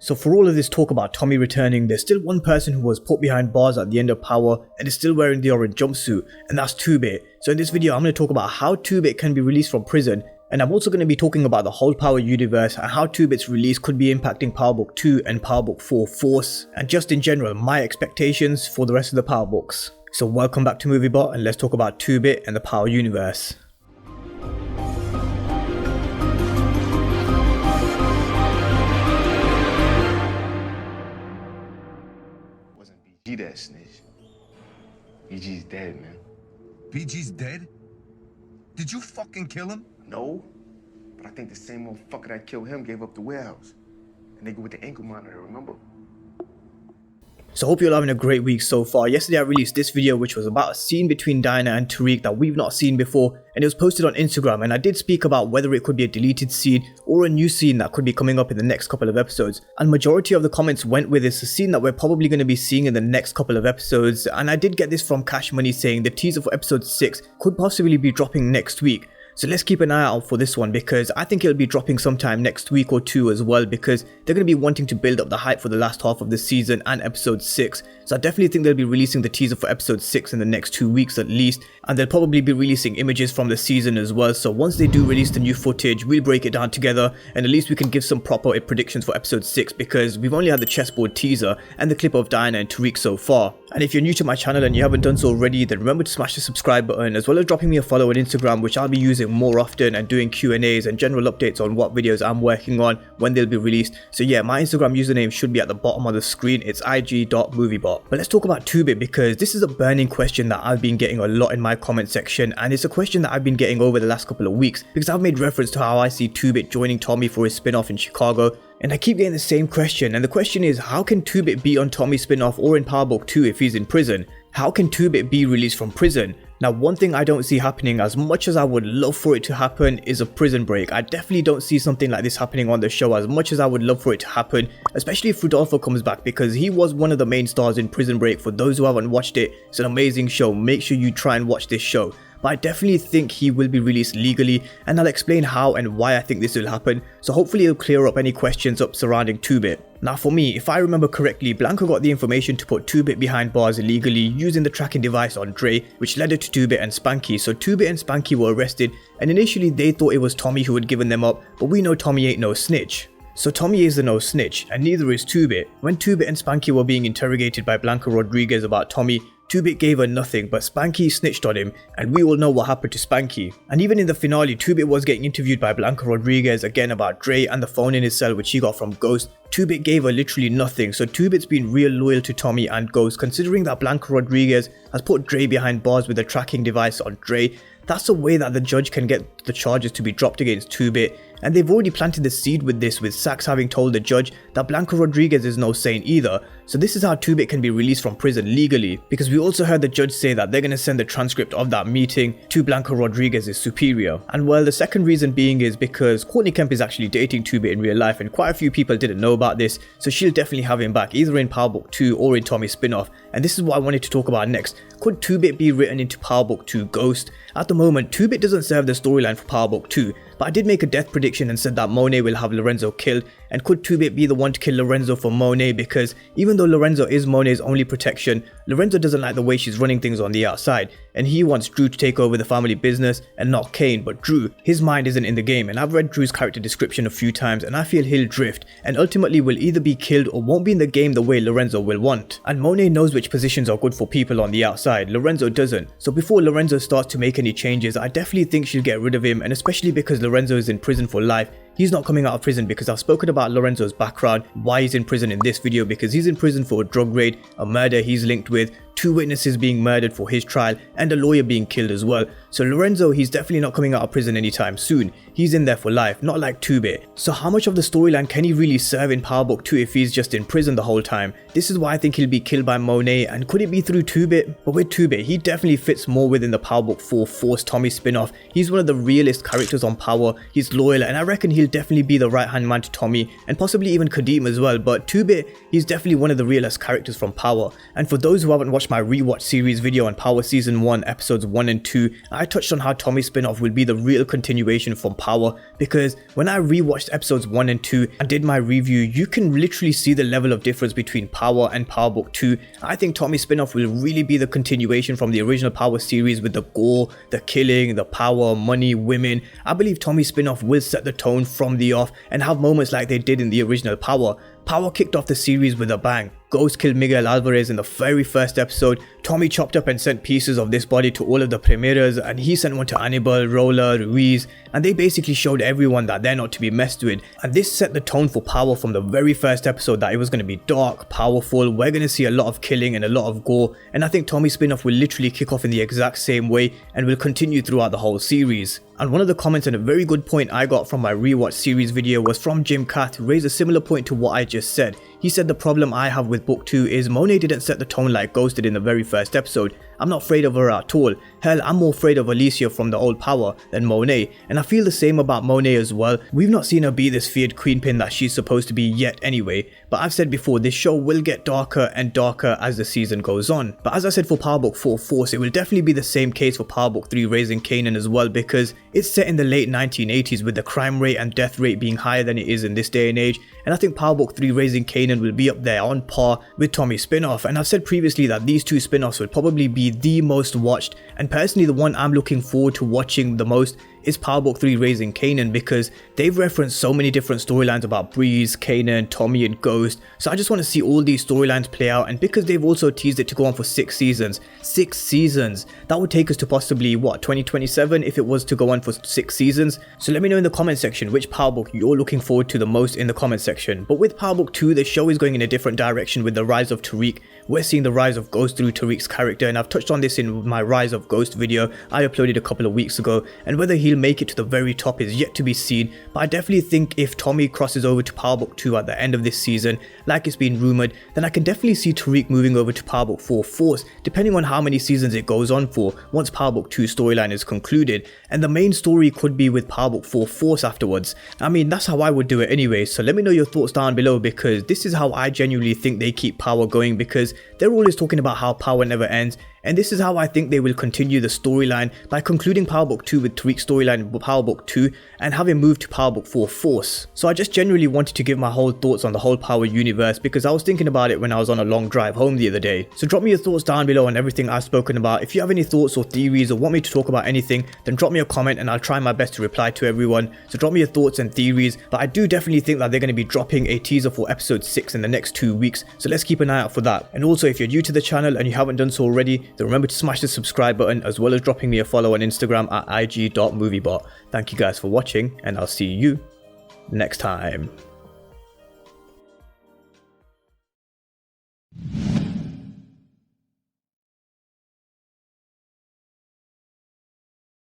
So for all of this talk about Tommy returning, there's still one person who was put behind bars at the end of Power and is still wearing the orange jumpsuit, and that's 2-Bit. So in this video I'm going to talk about how 2-Bit can be released from prison, and I'm also going to be talking about the whole Power universe and how 2-Bit's release could be impacting Power Book 2 and Power Book 4 Force, and just in general my expectations for the rest of the Power books. So welcome back to MovieBot, and let's talk about 2-Bit and the Power universe. Wasn't BG that snitch. BG's dead, man. BG's dead? Did you fucking kill him? No, but I think the same motherfucker that killed him gave up the warehouse. And nigga with the ankle monitor, remember? So I hope you're having a great week so far. Yesterday I released this video which was about a scene between Dinah and Tariq that we've not seen before, and it was posted on Instagram, and I did speak about whether it could be a deleted scene or a new scene that could be coming up in the next couple of episodes, and majority of the comments went with it's a scene that we're probably going to be seeing in the next couple of episodes. And I did get this from Cash Money saying the teaser for episode 6 could possibly be dropping next week. So let's keep an eye out for this one, because I think it'll be dropping sometime next week or two as well, because they're going to be wanting to build up the hype for the last half of the season and episode 6. So I definitely think they'll be releasing the teaser for episode 6 in the next 2 weeks at least, and they'll probably be releasing images from the season as well. So once they do release the new footage, we'll break it down together, and at least we can give some proper predictions for episode 6, because we've only had the chessboard teaser and the clip of Dinah and Tariq so far. And if you're new to my channel and you haven't done so already, then remember to smash the subscribe button, as well as dropping me a follow on Instagram, which I'll be using more often, and doing Q&As and general updates on what videos I'm working on when they'll be released. So yeah, my Instagram username should be at the bottom of the screen. It's ig.moviebot. But let's talk about 2-Bit, because this is a burning question that I've been getting a lot in my comment section, and it's a question that I've been getting over the last couple of weeks, because I've made reference to how I see 2-Bit joining Tommy for his spin-off in Chicago. And I keep getting the same question, and the question is, how can 2-Bit be on Tommy's spin-off or in Power Book 2 if he's in prison? How can 2-Bit be released from prison? Now, one thing I don't see happening, as much as I would love for it to happen, is a prison break. I definitely don't see something like this happening on the show, as much as I would love for it to happen, especially if Rodolfo comes back, because he was one of the main stars in Prison Break. For those who haven't watched it, it's an amazing show. Make sure you try and watch this show. But I definitely think he will be released legally, and I'll explain how and why I think this will happen, so hopefully it'll clear up any questions up surrounding 2-Bit. Now for me, if I remember correctly, Blanca got the information to put 2-Bit behind bars illegally using the tracking device on Dre, which led her to 2-Bit and Spanky. So 2-Bit and Spanky were arrested, and initially they thought it was Tommy who had given them up, but we know Tommy ain't no snitch. So Tommy is the no snitch, and neither is 2-Bit. When 2-Bit and Spanky were being interrogated by Blanca Rodriguez about Tommy, 2-Bit gave her nothing, but Spanky snitched on him, and we all know what happened to Spanky. And even in the finale, 2-Bit was getting interviewed by Blanca Rodriguez again about Dre and the phone in his cell which he got from Ghost. 2-Bit gave her literally nothing, so 2-Bit's been real loyal to Tommy and Ghost, considering that Blanca Rodriguez has put Dre behind bars with a tracking device on Dre. That's a way that the judge can get the charges to be dropped against 2-Bit, and they've already planted the seed with this, with Sax having told the judge that Blanca Rodriguez is no saint either. So this is how 2-Bit can be released from prison legally, because we also heard the judge say that they're going to send the transcript of that meeting to Blanca Rodriguez's superior. And well, the second reason being is because Courtney Kemp is actually dating 2-Bit in real life, and quite a few people didn't know about this, so she'll definitely have him back either in Power Book 2 or in Tommy's spin-off. And this is what I wanted to talk about next. Could 2-Bit be written into Power Book 2 Ghost? At the moment, 2-Bit doesn't serve the storyline for Power Book 2, but I did make a death prediction and said that Monet will have Lorenzo killed, and could 2-Bit be the one to kill Lorenzo for Monet? Because even though Lorenzo is Monet's only protection, Lorenzo doesn't like the way she's running things on the outside, and he wants Drew to take over the family business and not Kane. But Drew, his mind isn't in the game, and I've read Drew's character description a few times, and I feel he'll drift and ultimately will either be killed or won't be in the game the way Lorenzo will want. And Monet knows which positions are good for people on the outside, Lorenzo doesn't. So before Lorenzo starts to make any changes, I definitely think she'll get rid of him, and especially because Lorenzo is in prison for life. He's not coming out of prison, because I've spoken about Lorenzo's background, why he's in prison in this video, because he's in prison for a drug raid, a murder he's linked with, 2 witnesses being murdered for his trial, and a lawyer being killed as well. So Lorenzo, he's definitely not coming out of prison anytime soon. He's in there for life, not like 2-Bit. So how much of the storyline can he really serve in Power Book 2 if he's just in prison the whole time? This is why I think he'll be killed by Monet, and could it be through 2-Bit? But with 2-Bit, he definitely fits more within the Power Book 4 Force Tommy spin-off. He's one of the realest characters on Power, he's loyal, and I reckon he'll definitely be the right-hand man to Tommy, and possibly even Kadeem as well. But 2-Bit, he's definitely one of the realest characters from Power. And for those who haven't watched watched my rewatch series video on Power Season 1 episodes 1 and 2, I touched on how Tommy's spin-off will be the real continuation from Power, because when I rewatched episodes 1 and 2 and did my review, you can literally see the level of difference between Power and Power Book 2. I think Tommy's spin-off will really be the continuation from the original Power series with the gore, the killing, the power, money, women. I believe Tommy's spin-off will set the tone from the off and have moments like they did in the original Power. Power kicked off the series with a bang. Ghost killed Miguel Alvarez in the very first episode. Tommy chopped up and sent pieces of this body to all of the premieres, and he sent one to Anibal, Roller, Ruiz, and they basically showed everyone that they're not to be messed with. And this set the tone for Power from the very first episode, that it was going to be dark, powerful, we're going to see a lot of killing and a lot of gore, and I think Tommy's spin-off will literally kick off in the exact same way and will continue throughout the whole series. And one of the comments and a very good point I got from my rewatch series video was from Jim Cath, who raised a similar point to what I just said. He said the problem I have with book 2 is Monet didn't set the tone like Ghost did in the very first episode. I'm not afraid of her at all. Hell, I'm more afraid of Alicia from the old Power than Monet, and I feel the same about Monet as well. We've not seen her be this feared queenpin that she's supposed to be yet anyway, but I've said before, this show will get darker and darker as the season goes on. But as I said for Power Book 4 Force, it will definitely be the same case for Power Book 3 Raising Kanan as well, because it's set in the late 1980s with the crime rate and death rate being higher than it is in this day and age, and I think Power Book 3 Raising Kanan will be up there on par with Tommy's spin-off. And I've said previously that these two spin-offs will probably be the most watched, and personally the one I'm looking forward to watching the most is Power Book 3 Raising Kanan, because they've referenced so many different storylines about Breeze, Kanan, Tommy and Ghost, so I just want to see all these storylines play out. And because they've also teased it to go on for 6 seasons, that would take us to possibly what, 2027 if it was to go on for 6 seasons. So let me know in the comment section which Power Book you're looking forward to the most in the comment section. But with Power Book 2, the show is going in a different direction with the rise of Tariq. We're seeing the rise of Ghost through Tariq's character, and I've touched on this in my Rise of Ghost video I uploaded a couple of weeks ago, and whether he'll make it to the very top is yet to be seen. But I definitely think if Tommy crosses over to Power Book 2 at the end of this season, like it's been rumoured, then I can definitely see Tariq moving over to Power Book 4 Force, depending on how many seasons it goes on for once Power Book 2 storyline is concluded, and the main story could be with Power Book 4 Force afterwards. I mean, that's how I would do it anyway, so let me know your thoughts down below, because this is how I genuinely think they keep Power going, because they're always talking about how Power never ends, and this is how I think they will continue the storyline by concluding Power Book 2 with Tariq's storyline in Power Book 2 and having moved to Power Book 4 Force. So I just genuinely wanted to give my whole thoughts on the whole Power universe, because I was thinking about it when I was on a long drive home the other day. So drop me your thoughts down below on everything I've spoken about. If you have any thoughts or theories or want me to talk about anything, then drop me a comment and I'll try my best to reply to everyone. So drop me your thoughts and theories, but I do definitely think that they're going to be dropping a teaser for episode 6 in the next 2 weeks, so let's keep an eye out for that. And also, if you're new to the channel and you haven't done so already, then remember to smash the subscribe button, as well as dropping me a follow on Instagram at ig.moviebot. Thank you guys for watching, and I'll see you next time.